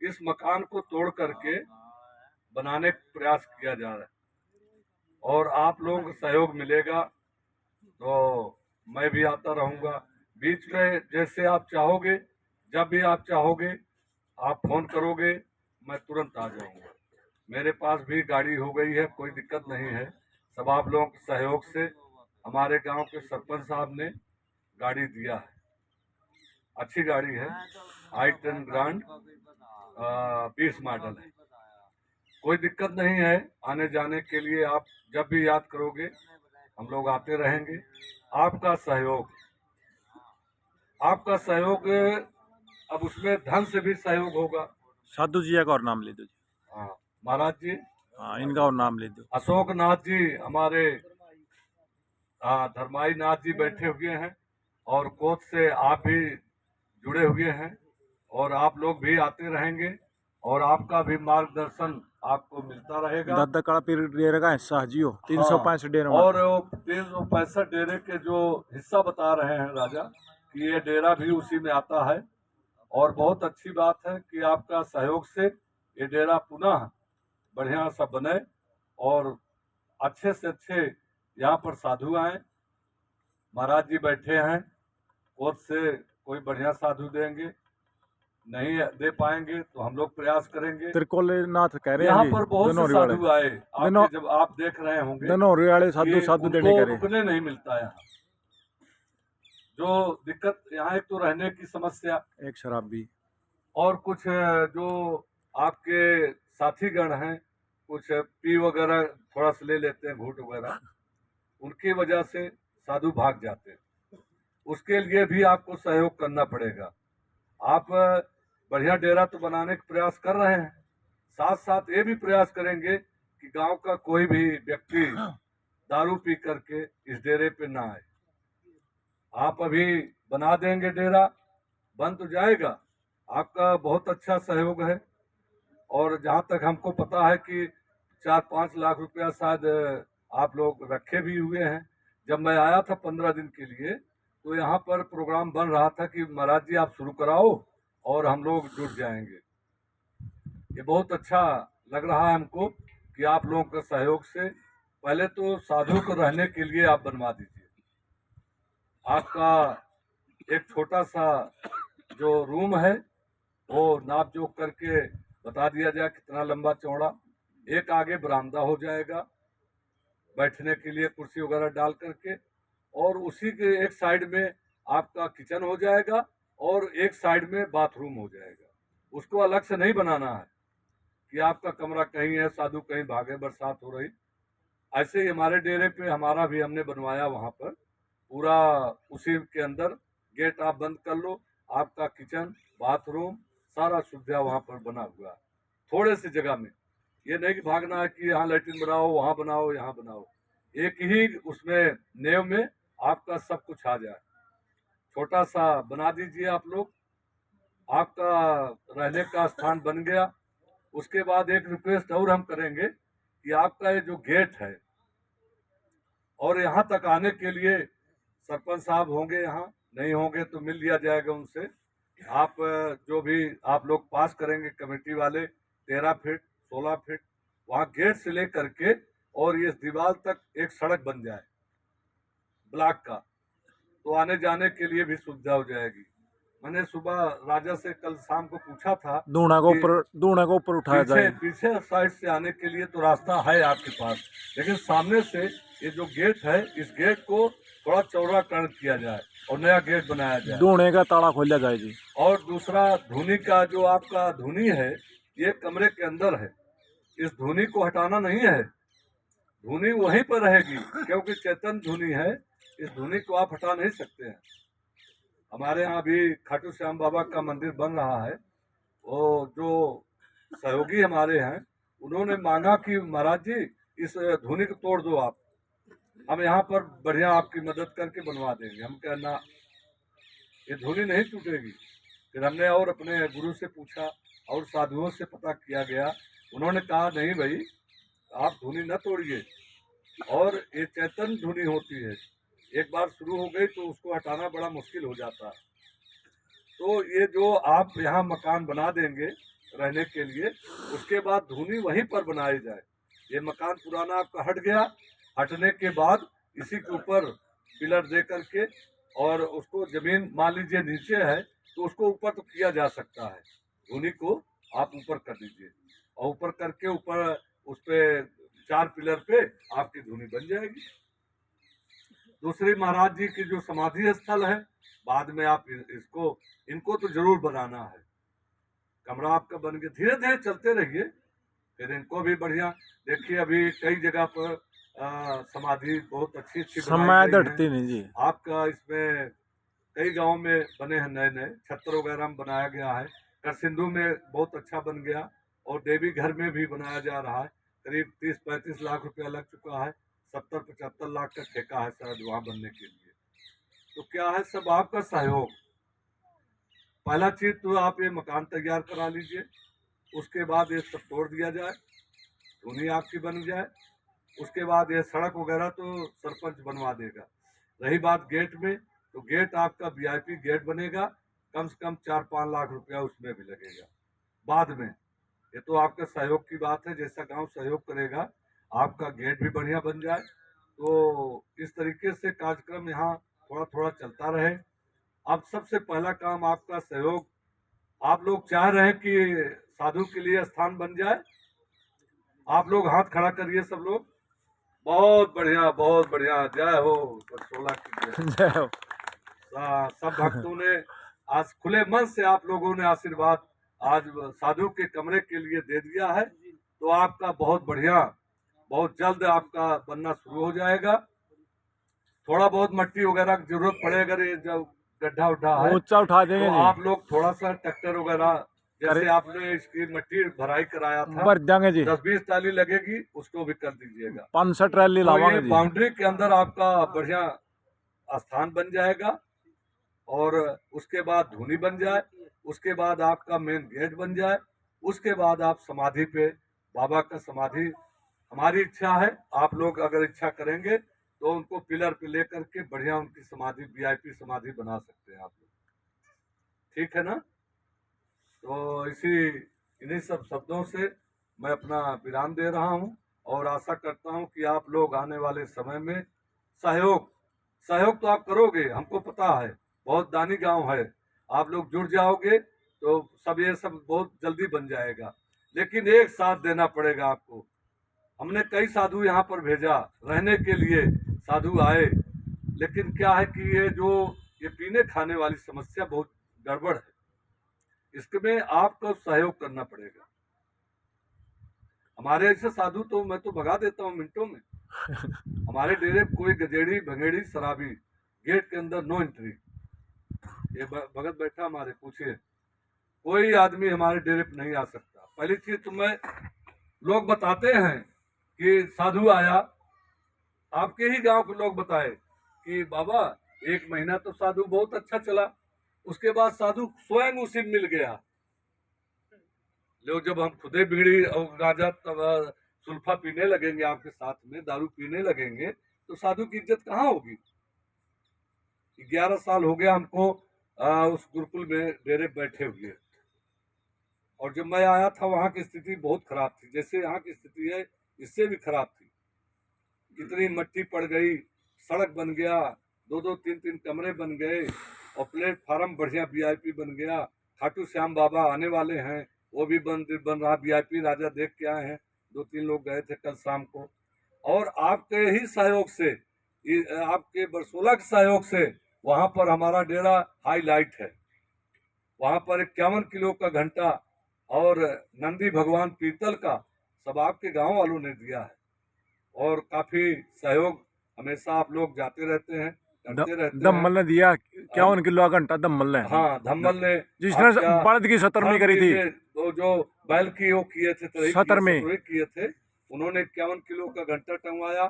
इस मकान को तोड़ करके बनाने का प्रयास किया जा रहा है और आप लोगों का सहयोग मिलेगा तो मैं भी आता रहूंगा। बीच में जैसे आप चाहोगे, जब भी आप चाहोगे आप फोन करोगे, मैं तुरंत आ जाऊंगा। मेरे पास भी गाड़ी हो गई है, कोई दिक्कत नहीं है। सब आप लोगों के सहयोग से हमारे गांव के सरपंच साहब ने गाड़ी दिया है, अच्छी गाड़ी है, i10 ग्रांड 20 मॉडल है। कोई दिक्कत नहीं है आने जाने के लिए, आप जब भी याद करोगे हम लोग आते रहेंगे। आपका सहयोग, आपका सहयोग, अब उसमें धन से भी सहयोग होगा। साधु जी का और नाम ले दो जी। हाँ महाराज जी, हाँ, इनका और नाम ले दो। अशोक नाथ जी हमारे, धर्माई नाथ जी बैठे हुए हैं और कोच से आप भी जुड़े हुए हैं और आप लोग भी आते रहेंगे और आपका भी मार्गदर्शन आपको मिलता रहेगा। दादा काला पीर डेरे का हिस्सा है जियो 365 डेरे में। और 365 डेरे के जो हिस्सा बता रहे हैं राजा कि ये डेरा भी उसी में आता है और बहुत अच्छी बात है कि आपका सहयोग से ये डेरा पुनः बढ़िया सा बने और अच्छे से अच्छे यहाँ पर साधु आए। महाराज जी बैठे हैं, कोच से कोई बढ़िया साधु देंगे, नहीं दे पाएंगे तो हम लोग प्रयास करेंगे। त्रिकोलनाथ कह रहे हैं यहाँ जी, पर बहुत से साधु आए, आपने जब आप देख रहे होंगे धनौरे वाले साधु कि साधु देने उनको कह रहे। रुकने नहीं मिलता यहाँ। जो दिक्कत यहाँ, एक तो रहने की समस्या, एक शराब भी, और कुछ जो आपके साथीगण हैं कुछ पी वगैरह थोड़ा सा ले लेते हैं, घूंट वगैरह, उनकी वजह से साधु भाग जाते हैं। उसके लिए भी आपको सहयोग करना पड़ेगा। आप बढ़िया डेरा तो बनाने का प्रयास कर रहे हैं, साथ साथ ये भी प्रयास करेंगे कि गांव का कोई भी व्यक्ति दारू पी करके इस डेरे पे ना आए। आप अभी बना देंगे डेरा, बन तो जाएगा, आपका बहुत अच्छा सहयोग है। और जहां तक हमको पता है कि 4-5 लाख रुपया शायद आप लोग रखे भी हुए हैं। जब मैं आया था 15 दिन के लिए तो यहाँ पर प्रोग्राम बन रहा था कि महाराज जी आप शुरू कराओ और हम लोग जुट जाएंगे। ये बहुत अच्छा लग रहा है हमको कि आप लोगों के सहयोग से पहले तो साधु को रहने के लिए आप बनवा दीजिए। आपका एक छोटा सा जो रूम है वो नाप जोख करके बता दिया जाए कितना लंबा चौड़ा, एक आगे बरामदा हो जाएगा बैठने के लिए कुर्सी वगैरह डाल करके, और उसी के एक साइड में आपका किचन हो जाएगा और एक साइड में बाथरूम हो जाएगा। उसको अलग से नहीं बनाना है कि आपका कमरा कहीं है, साधु कहीं भागे, बरसात हो रही। ऐसे ही हमारे डेरे पे हमारा भी हमने बनवाया, वहां पर पूरा उसी के अंदर गेट आप बंद कर लो, आपका किचन बाथरूम सारा सुविधा वहां पर बना हुआ है थोड़े से जगह में। ये नहीं कि भागना है कि यहाँ लैट्रिन बनाओ, वहां बनाओ, यहाँ बनाओ। एक ही उसमें नेव में आपका सब कुछ आ जाए। छोटा सा बना दीजिए आप लोग, आपका रहने का स्थान बन गया। उसके बाद एक रिक्वेस्ट और हम करेंगे कि आपका ये जो गेट है और यहाँ तक आने के लिए सरपंच साहब होंगे, यहाँ नहीं होंगे तो मिल लिया जाएगा उनसे। आप जो भी आप लोग पास करेंगे कमेटी वाले 13 फीट 16 फीट वहाँ गेट से लेकर के और ये दीवार तक एक सड़क बन जाए ब्लॉक का, तो आने जाने के लिए भी सुविधा हो जाएगी। मैंने सुबह राजा से कल शाम को पूछा था, दूना को ऊपर उठाया जाए। पीछे साइड से आने के लिए तो रास्ता है आपके पास, लेकिन सामने से ये जो गेट है इस गेट को थोड़ा चौड़ाकरण किया जाए और नया गेट बनाया जाए, दूने का ताला खोला जाए जी। और दूसरा धुनी का जो आपका धुनी है ये कमरे के अंदर है, इस धुनी को हटाना नहीं है, धुनी वहीं पर रहेगी क्योंकि चेतन धुनी है, इस धुनी को आप हटा नहीं सकते हैं। हमारे यहाँ अभी खाटू श्याम बाबा का मंदिर बन रहा है, वो जो सहयोगी हमारे हैं उन्होंने मांगा कि महाराज जी इस धुनी को तोड़ दो आप, हम यहाँ पर बढ़िया आपकी मदद करके बनवा देंगे। हम कहना ये धुनी नहीं टूटेगी। फिर हमने और अपने गुरु से पूछा और साधुओं से पता किया गया, उन्होंने कहा नहीं भाई आप धुनी न तोड़िए, और ये चेतन धुनी होती है, एक बार शुरू हो गई तो उसको हटाना बड़ा मुश्किल हो जाता है। तो ये जो आप यहाँ मकान बना देंगे रहने के लिए। उसके बाद धुनी वहीं पर बनाई जाए। ये मकान पुराना आपका हट गया, हटने के बाद इसी के ऊपर पिलर दे करके और उसको जमीन मान लीजिए नीचे है तो उसको ऊपर तो किया जा सकता है, धुनी को आप ऊपर कर दीजिए और ऊपर करके ऊपर उस पे 4 पिलर पे आपकी धुनी बन जाएगी। दूसरी, महाराज जी की जो समाधि स्थल है, बाद में आप इनको तो जरूर बनाना है। कमरा आपका बन गया, धीरे धीरे चलते रहिए, फिर इनको भी बढ़िया देखिए। अभी कई जगह पर समाधि बहुत अच्छी समय बनाई गई धटती है। नहीं जी। आपका इसमें कई गांव में बने हैं नए नए, छत्र वगैरह में बनाया गया है। करसिंधु में बहुत अच्छा बन गया और देवी घर में भी बनाया जा रहा है। करीब 30-35 लाख रुपया लग चुका है, 70-75 लाख का ठेका है शायद वहाँ बनने के लिए। तो क्या है, सब आपका सहयोग। पहला चीज तो आप ये मकान तैयार करा लीजिए, उसके बाद ये सब तोड़ दिया जाए, धुनी आपकी बन जाए। उसके बाद ये सड़क वगैरह तो सरपंच बनवा देगा। रही बात गेट में, तो गेट आपका वीआईपी गेट बनेगा, कम से कम 4-5 लाख रुपया उसमें भी लगेगा बाद में। ये तो आपके सहयोग की बात है, जैसा गांव सहयोग करेगा आपका गेट भी बढ़िया बन जाए। तो इस तरीके से कार्यक्रम यहाँ थोड़ा थोड़ा चलता रहे। अब सबसे पहला काम आपका सहयोग। आप लोग चाह रहे हैं कि साधु के लिए स्थान बन जाए, आप लोग हाथ खड़ा करिए सब लोग। बहुत बढ़िया, बहुत बढ़िया, जय हो बरसोला की जय। जय हो। सब भक्तों ने आज खुले मन से आप लोगों ने आशीर्वाद आज साधु के कमरे के लिए दे दिया है, तो आपका बहुत बढ़िया, बहुत जल्द आपका बनना शुरू हो जाएगा। थोड़ा बहुत मट्टी वगैरह की जरूरत पड़े, अगर ये जब गड्ढा उड्ढा है ऊंचा उठा देंगे तो जी। आप लोग थोड़ा सा ट्रैक्टर वगैरह, जैसे आपने इसकी मट्टी भराई कराया था, भर देंगे जी। 10-20 टाली लगेगी, उसको भी कर दीजिएगा। 65 रैली तो ये लावांगे जी। बाउंड्री के अंदर आपका बढ़िया स्थान बन जाएगा और उसके बाद धुनी बन जाए, उसके बाद आपका मेन गेट बन जाए, उसके बाद आप समाधि पे, बाबा का समाधि, हमारी इच्छा है, आप लोग अगर इच्छा करेंगे तो उनको पिलर पे लेकर के बढ़िया उनकी समाधि, वीआईपी समाधि बना सकते हैं आप लोग। ठीक है ना? तो इन्हीं सब शब्दों से मैं अपना विराम दे रहा हूँ और आशा करता हूँ कि आप लोग आने वाले समय में सहयोग तो आप करोगे, हमको पता है, बहुत दानी गांव है, आप लोग जुड़ जाओगे तो सब ये सब बहुत जल्दी बन जाएगा। लेकिन एक साथ देना पड़ेगा आपको। हमने कई साधु यहाँ पर भेजा रहने के लिए, साधु आए, लेकिन क्या है कि ये पीने खाने वाली समस्या बहुत गड़बड़ है, इसमें आपको सहयोग करना पड़ेगा। हमारे ऐसे साधु तो मैं तो भगा देता हूँ मिनटों में। हमारे डेरे कोई गजेड़ी भंगेड़ी शराबी, गेट के अंदर नो एंट्री। ये भगत बैठा हमारे, पूछिए, कोई आदमी हमारे डेरे पे नहीं आ सकता। पहली चीज तो मैं, लोग बताते हैं कि साधु आया, आपके ही गांव के लोग बताए कि बाबा 1 महीना तो साधु बहुत अच्छा चला, उसके बाद साधु स्वयं उसी में मिल गया। लोग जब हम खुदे बीड़ी और गांजा तब सुल्फा पीने लगेंगे, आपके साथ में दारू पीने लगेंगे, तो साधु की इज्जत कहाँ होगी? 11 साल हो गया हमको उस गुरुकुल में डेरे बैठे हुए, और जब मैं आया था वहाँ की स्थिति बहुत खराब थी, जैसे यहाँ की स्थिति है इससे भी खराब थी। कितनी मट्टी पड़ गई, सड़क बन गया, 2-2, 3-3 कमरे बन गए और प्लेटफार्म बढ़िया वीआईपी बन गया। खाटू श्याम बाबा आने वाले हैं, वो भी बन रहा, वीआईपी राजा देख के आए हैं, 2-3 लोग गए थे कल शाम को। और आपके ही सहयोग से, आपके बरसोला के सहयोग से वहाँ पर हमारा डेरा हाईलाइट है। वहाँ पर 51 किलो का घंटा और नंदी भगवान पीतल का सब आपके गांव वालों ने दिया है, और काफी सहयोग हमेशा आप लोग जाते रहते हैं, करते रहते हैं। दम्मल ने दिया 51 किलो का घंटा, दम्मल ने। हाँ, धम्मल ने, जिसने बल्द की 17वीं करी थी, तो जो बैल की वो किए थे, 17वीं किए थे, उन्होंने 51 किलो का घंटा टंगवाया,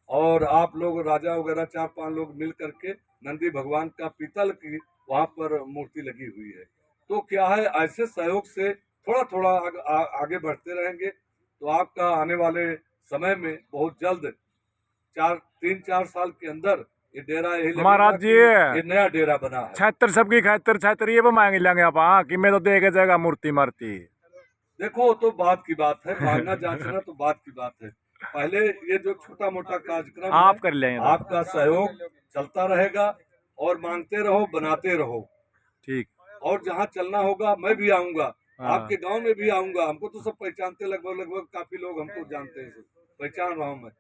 और आप लोग राजा वगैरह 4-5 लोग मिल करके नंदी भगवान का पीतल की वहाँ पर मूर्ति लगी हुई है। तो क्या है, ऐसे सहयोग से थोड़ा थोड़ा आगे बढ़ते रहेंगे तो आपका आने वाले समय में बहुत जल्द 3-4 साल के अंदर ये डेरा यही लगेगा महाराज जी, ये नया डेरा बना है। 76 सबकी 76 ये भी मांगे लेंगे आप, हाँ कि मैं तो देखे जाएगा मूर्ति मारती। देखो वो तो बात की बात है, मांगना जांचना तो बात की बात है। पहले ये जो छोटा मोटा कार्यक्रम है, आप कर लेंगे तो। आपका सहयोग चलता रहेगा और मांगते रहो, बनाते रहो। ठीक। और जहाँ चलना होगा मैं भी आऊंगा, हाँ। आपके गांव में भी आऊंगा। हमको तो सब पहचानते, लगभग लगभग काफी लोग हमको जानते हैं, पहचान रहा हूं मैं।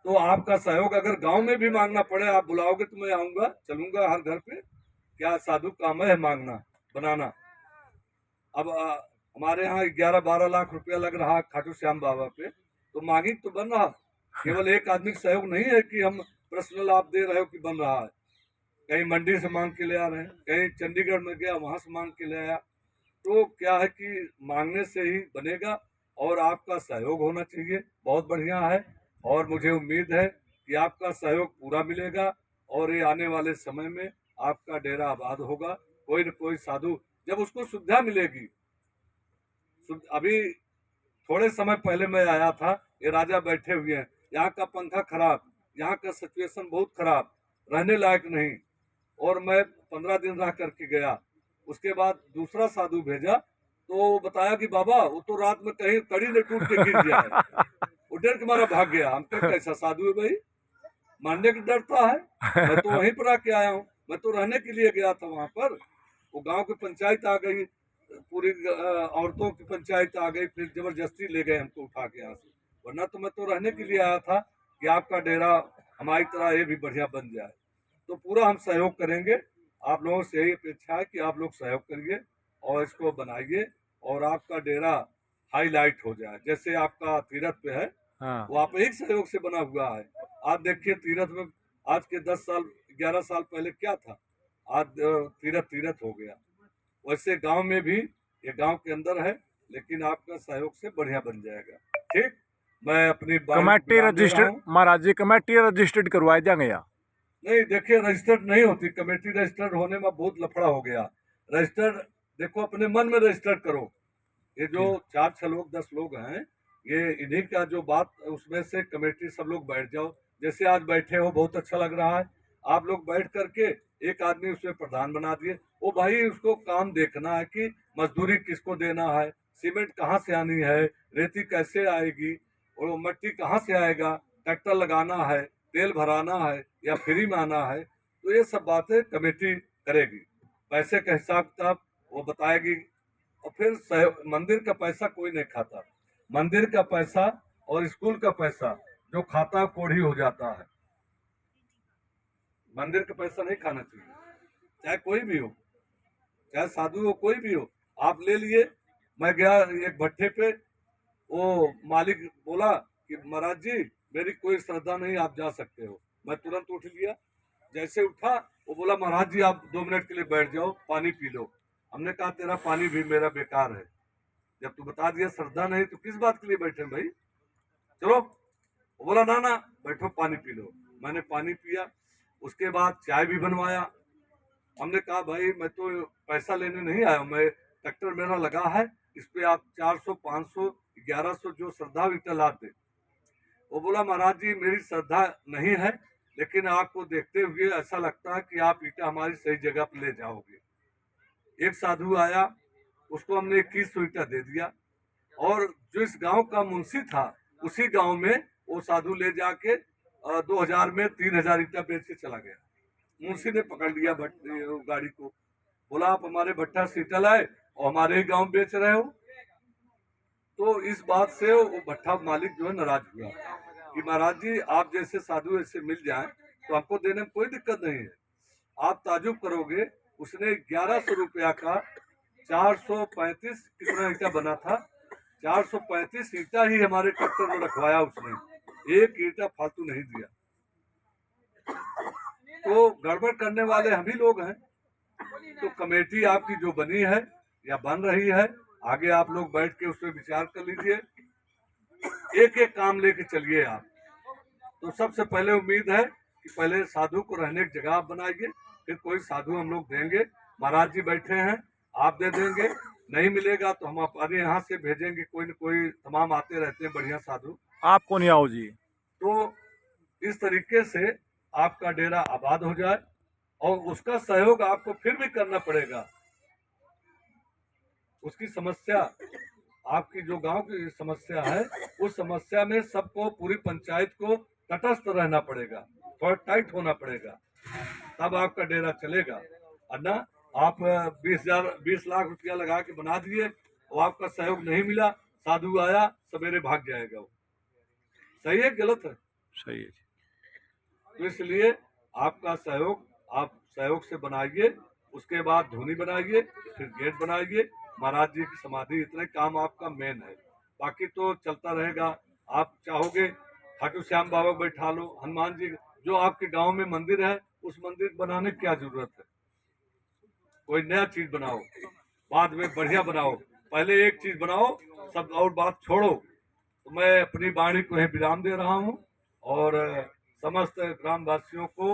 तो आपका सहयोग अगर गांव में भी मांगना पड़े, आप बुलाओगे तो मैं आऊंगा, चलूंगा हर घर पे। क्या साधु काम है मांगना बनाना। अब हमारे यहाँ 11-12 लाख रुपया लग रहा है खाटू श्याम बाबा पे, तो मांगी तो बन रहा। केवल एक आदमी का सहयोग नहीं है कि हम पर्सनल आप दे रहे हो कि बन रहा है। कहीं मंडी से मांग के ले आ रहे हैं, कहीं चंडीगढ़ में गया वहां से मांग के ले आया। तो क्या है कि मांगने से ही बनेगा और आपका सहयोग होना चाहिए। बहुत बढ़िया है और मुझे उम्मीद है कि आपका सहयोग पूरा मिलेगा और ये आने वाले समय में आपका डेरा आबाद होगा। कोई न कोई साधु जब उसको सुविधा मिलेगी। अभी थोड़े समय पहले मैं आया था, ये राजा बैठे हुए हैं, यहाँ का पंखा खराब, यहाँ का सिचुएशन बहुत खराब, रहने लायक नहीं। और मैं 15 दिन रह करके गया। उसके बाद दूसरा साधु भेजा तो वो बताया कि बाबा वो तो रात में कहीं कड़ी ने टूट के गिर गया है, वो डर के मारा भाग गया। हम कहा कैसा साधु है भाई, मारने का डरता है। मैं तो वहीं पर आके आया हूँ, मैं तो रहने के लिए गया था वहां पर। वो गांव की पंचायत आ गई, पूरी औरतों की पंचायत आ गई, फिर जबरदस्ती ले गए हमको उठा के यहाँ से। वरना तो मैं तो रहने के लिए आया था कि आपका डेरा हमारी तरह ये भी बढ़िया बन जाए। तो पूरा हम सहयोग करेंगे। आप लोगों से यही अपेक्षा है कि आप लोग सहयोग करिए और इसको बनाइए और आपका डेरा हाईलाइट हो जाए। जैसे आपका तीरथ पे है, हाँ। वो आप एक सहयोग से बना हुआ है। आप देखिए तीरथ में आज के 10 साल 11 साल पहले क्या था, आज तीरथ तीरथ हो गया। वैसे गांव में भी, ये गांव के अंदर है लेकिन आपका सहयोग से बढ़िया बन जाएगा। ठीक, मैं अपनी बात कमेटी विराम दे रहा रजिस्टर्ड हूँ। महाराज जी, कमेटी रजिस्टर्ड करवाए जाएंगे या नहीं देखिए, रजिस्टर्ड नहीं होती कमेटी। रजिस्टर्ड होने में बहुत लफड़ा हो गया। रजिस्टर्ड देखो अपने मन में रजिस्टर्ड करो। ये जो 4-6 लोग 10 लोग हैं, ये इन्हीं का जो बात, उसमें से कमेटी सब लोग बैठ जाओ। जैसे आज बैठे हो, बहुत अच्छा लग रहा है। आप लोग बैठ करके एक आदमी उसमें प्रधान बना दिए। वो भाई उसको काम देखना है कि मजदूरी किसको देना है, सीमेंट कहाँ से आनी है, रेती कैसे आएगी, और मट्टी कहाँ से आएगा, ट्रैक्टर लगाना है, तेल भराना है या फ्री में आना है। तो ये सब बातें कमेटी करेगी। पैसे का हिसाब किताब वो बताएगी। और फिर मंदिर का पैसा कोई नहीं खाता। मंदिर का पैसा और स्कूल का पैसा जो खाता कोढ़ी हो जाता है। मंदिर का पैसा नहीं खाना चाहिए, चाहे कोई भी हो, चाहे साधु हो, कोई भी हो। आप ले लिए। मैं गया एक भट्ठे पे, वो मालिक बोला कि महाराज जी मेरी कोई श्रद्धा नहीं, आप जा सकते हो। मैं तुरंत उठ लिया। जैसे उठा, वो बोला महाराज जी आप 2 मिनट के लिए बैठ जाओ, पानी पी लो। हमने कहा तेरा पानी भी मेरा बेकार है, जब तू बता दिया श्रद्धा नहीं तो किस बात के लिए बैठे भाई, चलो। वो बोला ना ना बैठो पानी पी लो। मैंने पानी पिया। उसके बाद चाय भी बनवाया। हमने कहा भाई मैं तो पैसा लेने नहीं आया, मैं ट्रैक्टर मेरा लगा है, इस पे आप 400 500 1100 जो श्रद्धा ईटा ला दे। वो बोला महाराज जी मेरी श्रद्धा नहीं है, लेकिन आपको देखते हुए ऐसा लगता है कि आप ईटा हमारी सही जगह पर ले जाओगे। एक साधु आया, उसको हमने 2100 ईटा दे दिया। और जो इस गांव का मुंशी था, उसी गांव में वो साधु ले जाके 2000 में 3000 ईटा बेच के चला गया। मुंशी ने पकड़ लिया गाड़ी को, बोला आप हमारे भट्टा से ईटा लाए और हमारे ही गांव बेच रहे हो। तो इस बात से वो भट्टा मालिक जो है नाराज हुआ कि महाराज जी आप जैसे साधु ऐसे मिल जाए तो हमको देने में कोई दिक्कत नहीं है। आप ताजुब करोगे, उसने 1100 रुपया का 435 कितना ईटा बना था, 435 ईटा ही हमारे ट्रैक्टर में रखवाया उसने, एक ईटा फालतू नहीं दिया। तो गड़बड़ करने वाले हम ही लोग हैं। तो कमेटी आपकी जो बनी है या बन रही है, आगे आप लोग बैठ के उस पर विचार कर लीजिए, एक एक काम लेके चलिए आप। तो सबसे पहले उम्मीद है कि पहले साधु को रहने की जगह आप बनाइए, फिर कोई साधु हम लोग देंगे। महाराज जी बैठे हैं, आप दे देंगे, नहीं मिलेगा तो हम अपने यहाँ से भेजेंगे, कोई न कोई तमाम आते रहते हैं बढ़िया साधु। आप कौन आओ जी। तो इस तरीके से आपका डेरा आबाद हो जाए और उसका सहयोग आपको फिर भी करना पड़ेगा। उसकी समस्या आपकी जो गांव की समस्या है उस समस्या में सबको, पूरी पंचायत को तटस्थ रहना पड़ेगा, थोड़ा टाइट होना पड़ेगा, तब आपका डेरा चलेगा। और ना आप 20 लाख रुपया लगा के बना दिए और आपका सहयोग नहीं मिला, साधु आया सवेरे भाग जाएगा वो। सही है गलत है? सही है जी। तो इसलिए आपका सहयोग, आप सहयोग से बनाइए, उसके बाद धोनी बनाइए, फिर गेट बनाइए, महाराज जी की समाधि, इतने काम आपका मेन है। बाकी तो चलता रहेगा। आप चाहोगे खाटू श्याम बाबा को बैठा लो, हनुमान जी, जो आपके गांव में मंदिर है उस मंदिर बनाने की क्या जरूरत है? कोई नया चीज बनाओ, बाद में बढ़िया बनाओ, पहले एक चीज बनाओ, सब और बात छोड़ो। तो मैं अपनी वाणी को ही विराम दे रहा हूँ और समस्त ग्रामवासियों को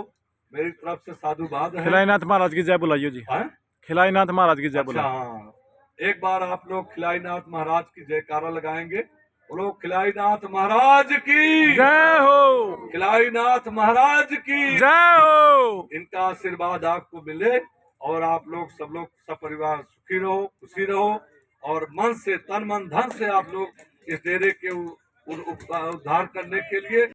मेरी तरफ से साधुवाद है। खिलाईनाथ महाराज की जय बुलाइयो जी। हैं? खिलाईनाथ महाराज की जय अच्छा, बुलाइयो। हाँ, एक बार आप लोग खिलाईनाथ महाराज की जयकारा लगाएंगे। बोलो खिलाईनाथ महाराज की जय हो। खिलाईनाथ महाराज की जय हो। इनका आशीर्वाद आपको मिले और आप लोग सब लोग सपरिवार सुखी रहो, खुशी रहो और मन से, तन मन धन से आप लोग इस डेरे के उद्धार करने के लिए